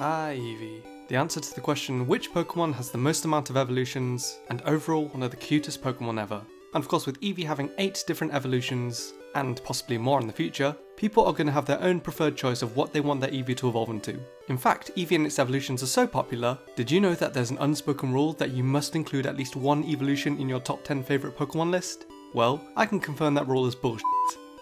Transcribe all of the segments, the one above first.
Eevee. The answer to the question which Pokemon has the most amount of evolutions, and overall one of the cutest Pokemon ever. And of course with Eevee having 8 different evolutions, and possibly more in the future, people are going to have their own preferred choice of what they want their Eevee to evolve into. In fact, Eevee and its evolutions are so popular, did you know that there's an unspoken rule that you must include at least one evolution in your top 10 favourite Pokemon list? Well, I can confirm that rule is bullshit,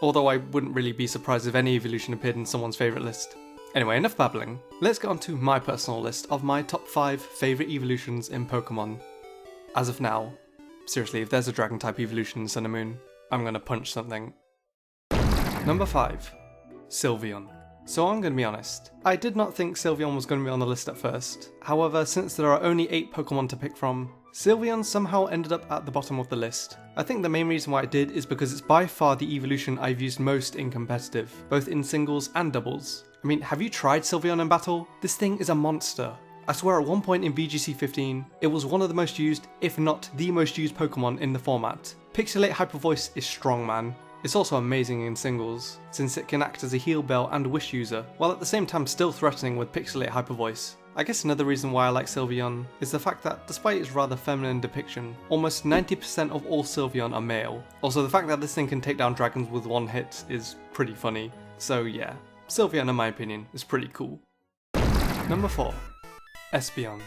although I wouldn't really be surprised if any evolution appeared in someone's favourite list. Anyway, enough babbling. Let's get on to my personal list of my top 5 favourite evolutions in Pokemon. As of now, seriously, if there's a dragon type evolution in Sun and Moon, I'm gonna punch something. Number 5. Sylveon. So I'm gonna be honest, I did not think Sylveon was gonna be on the list at first. However, since there are only 8 Pokemon to pick from, Sylveon somehow ended up at the bottom of the list. I think the main reason why I did is because it's by far the evolution I've used most in competitive, both in singles and doubles. I mean, have you tried Sylveon in battle? This thing is a monster. I swear at one point in VGC 15, it was one of the most used, if not the most used Pokemon in the format. Pixelate Hyper Voice is strong, man. It's also amazing in singles, since it can act as a heal bell and wish user, while at the same time still threatening with Pixelate Hyper Voice. I guess another reason why I like Sylveon is the fact that despite its rather feminine depiction, almost 90% of all Sylveon are male. Also the fact that this thing can take down dragons with one hit is pretty funny. So yeah, Sylveon in my opinion is pretty cool. Number 4. Espeon.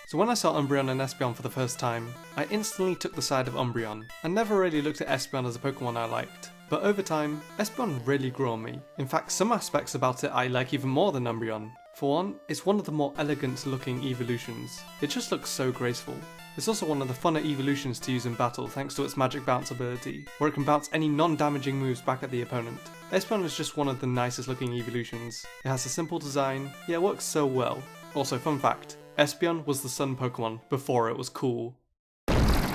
So when I saw Umbreon and Espeon for the first time, I instantly took the side of Umbreon, and never really looked at Espeon as a Pokemon I liked. But over time, Espeon really grew on me. In fact, some aspects about it I like even more than Umbreon. For one, it's one of the more elegant looking evolutions. It just looks so graceful. It's also one of the funner evolutions to use in battle thanks to its magic bounce ability, where it can bounce any non-damaging moves back at the opponent. Espeon is just one of the nicest looking evolutions. It has a simple design, yet it works so well. Also, fun fact, Espeon was the sun Pokemon before it was cool.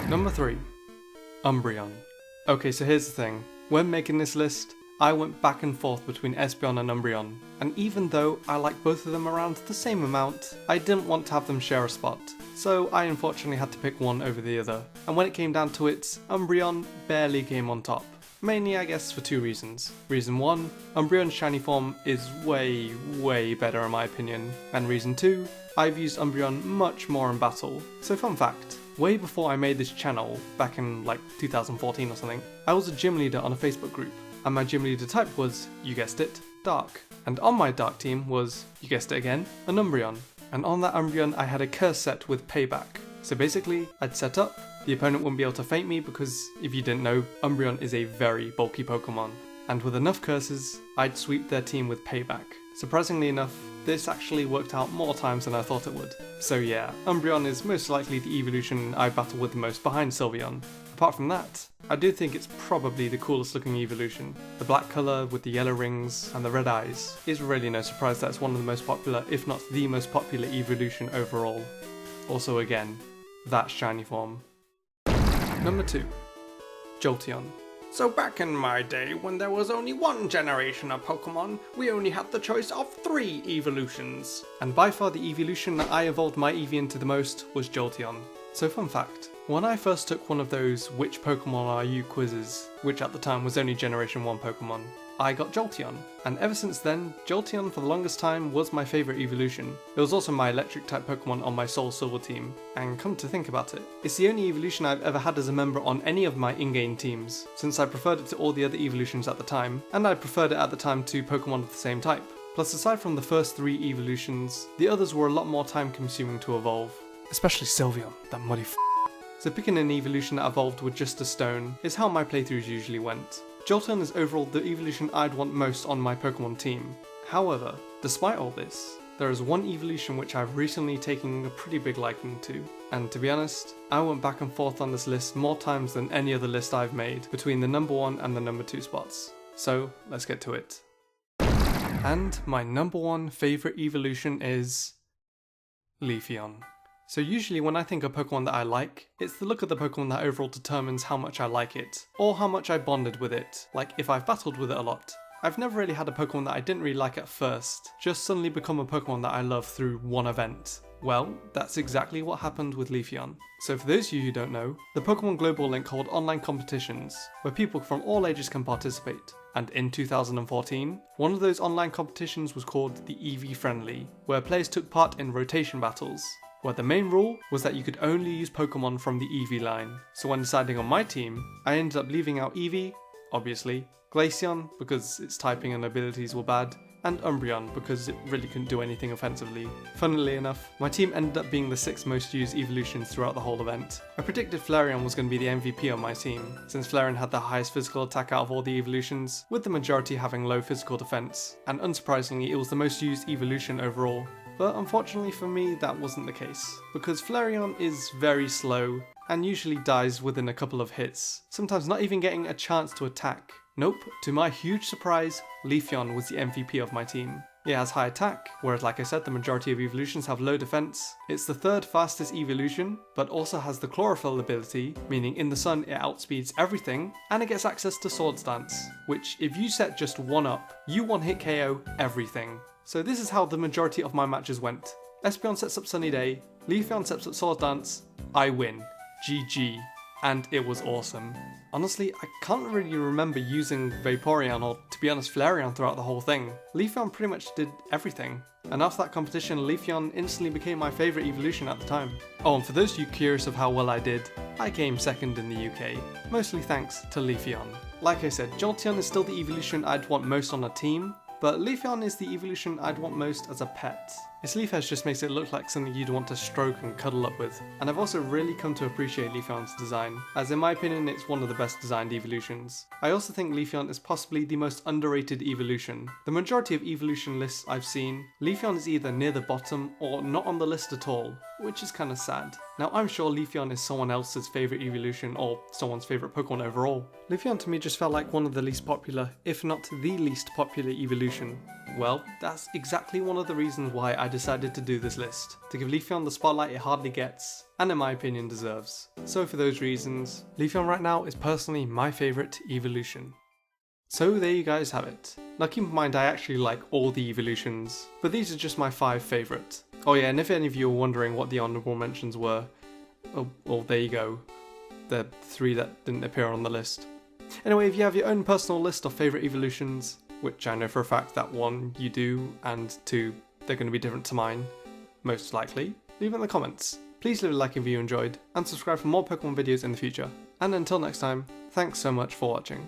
Number 3. Umbreon. Okay, so here's the thing. When making this list, I went back and forth between Espeon and Umbreon, and even though I like both of them around the same amount, I didn't want to have them share a spot, so I unfortunately had to pick one over the other, and when it came down to it, Umbreon barely came on top. Mainly I guess for 2 reasons. Reason 1, Umbreon's shiny form is way better in my opinion, and reason 2, I've used Umbreon much more in battle. So fun fact, way before I made this channel, back in like 2014 or something, I was a gym leader on a Facebook group, and my gym leader type was, you guessed it, Dark. And on my Dark team was, you guessed it again, an Umbreon. And on that Umbreon I had a curse set with Payback. So basically, I'd set up, the opponent wouldn't be able to feint me because, if you didn't know, Umbreon is a very bulky Pokemon. And with enough curses, I'd sweep their team with Payback. Surprisingly enough, this actually worked out more times than I thought it would. So yeah, Umbreon is most likely the evolution I battle with the most behind Sylveon. Apart from that, I do think it's probably the coolest looking evolution. The black colour with the yellow rings and the red eyes is really no surprise that it's one of the most popular, if not the most popular evolution overall. Also again, that shiny form. Number 2. Jolteon. So back in my day, when there was only one generation of Pokemon, we only had the choice of 3 evolutions. And by far the evolution that I evolved my Eevee into the most was Jolteon. So fun fact, when I first took one of those which Pokemon are you quizzes, which at the time was only generation 1 Pokemon, I got Jolteon, and ever since then, Jolteon for the longest time was my favourite evolution. It was also my electric type Pokemon on my Soul Silver team, and come to think about it, it's the only evolution I've ever had as a member on any of my in-game teams, since I preferred it to all the other evolutions at the time, and I preferred it at the time to Pokemon of the same type. Plus aside from the first 3 evolutions, the others were a lot more time consuming to evolve. Especially Sylveon, that muddy f***. So picking an evolution that evolved with just a stone is how my playthroughs usually went. Jolteon is overall the evolution I'd want most on my Pokemon team. However, despite all this, there is one evolution which I've recently taken a pretty big liking to, and to be honest, I went back and forth on this list more times than any other list I've made between the number 1 and the number 2 spots. So let's get to it. And my number 1 favourite evolution is Leafeon. So usually when I think of Pokemon that I like, it's the look of the Pokemon that overall determines how much I like it, or how much I bonded with it, like if I've battled with it a lot. I've never really had a Pokemon that I didn't really like at first, just suddenly become a Pokemon that I love through one event. Well, that's exactly what happened with Leafeon. So for those of you who don't know, the Pokemon Global Link hold online competitions where people from all ages can participate. And in 2014, one of those online competitions was called the Eevee Friendly, where players took part in rotation battles, where the main rule was that you could only use Pokemon from the Eevee line. So when deciding on my team, I ended up leaving out Eevee, obviously, Glaceon because its typing and abilities were bad, and Umbreon because it really couldn't do anything offensively. Funnily enough, my team ended up being the 6th most used evolutions throughout the whole event. I predicted Flareon was going to be the MVP of my team, since Flareon had the highest physical attack out of all the evolutions, with the majority having low physical defense, and unsurprisingly it was the most used evolution overall. But unfortunately for me that wasn't the case, because Flareon is very slow and usually dies within a couple of hits, sometimes not even getting a chance to attack. Nope, to my huge surprise, Leafeon was the MVP of my team. It has high attack, whereas like I said the majority of evolutions have low defense. It's the 3rd fastest evolution, but also has the chlorophyll ability, meaning in the sun it outspeeds everything, and it gets access to Swords Dance, which if you set just one up, you one-hit KO everything. So this is how the majority of my matches went. Espeon sets up Sunny Day, Leafeon sets up Swords Dance, I win. GG. And it was awesome. Honestly, I can't really remember using Vaporeon or, to be honest, Flareon throughout the whole thing. Leafeon pretty much did everything. And after that competition, Leafeon instantly became my favourite evolution at the time. Oh, and for those of you curious of how well I did, I came 2nd in the UK, mostly thanks to Leafeon. Like I said, Jolteon is still the evolution I'd want most on a team, but Leafeon is the evolution I'd want most as a pet. Its leaf edge just makes it look like something you'd want to stroke and cuddle up with. And I've also really come to appreciate Leafeon's design, as in my opinion it's one of the best designed evolutions. I also think Leafeon is possibly the most underrated evolution. The majority of evolution lists I've seen, Leafeon is either near the bottom or not on the list at all, which is kinda sad. Now I'm sure Leafeon is someone else's favourite evolution or someone's favourite Pokemon overall. Leafeon to me just felt like one of the least popular, if not the least popular evolution. Well, that's exactly one of the reasons why I decided to do this list, to give Leafeon the spotlight it hardly gets, and in my opinion deserves. So for those reasons, Leafeon right now is personally my favourite evolution. So there you guys have it. Now keep in mind I actually like all the evolutions, but these are just my 5 favourite. Oh yeah, and if any of you are wondering what the honourable mentions were, well there you go. The 3 that didn't appear on the list. Anyway, if you have your own personal list of favourite evolutions, which I know for a fact that 1 you do, and 2 they're going to be different to mine, most likely, leave it in the comments. Please leave a like if you enjoyed, and subscribe for more Pokemon videos in the future. And until next time, thanks so much for watching.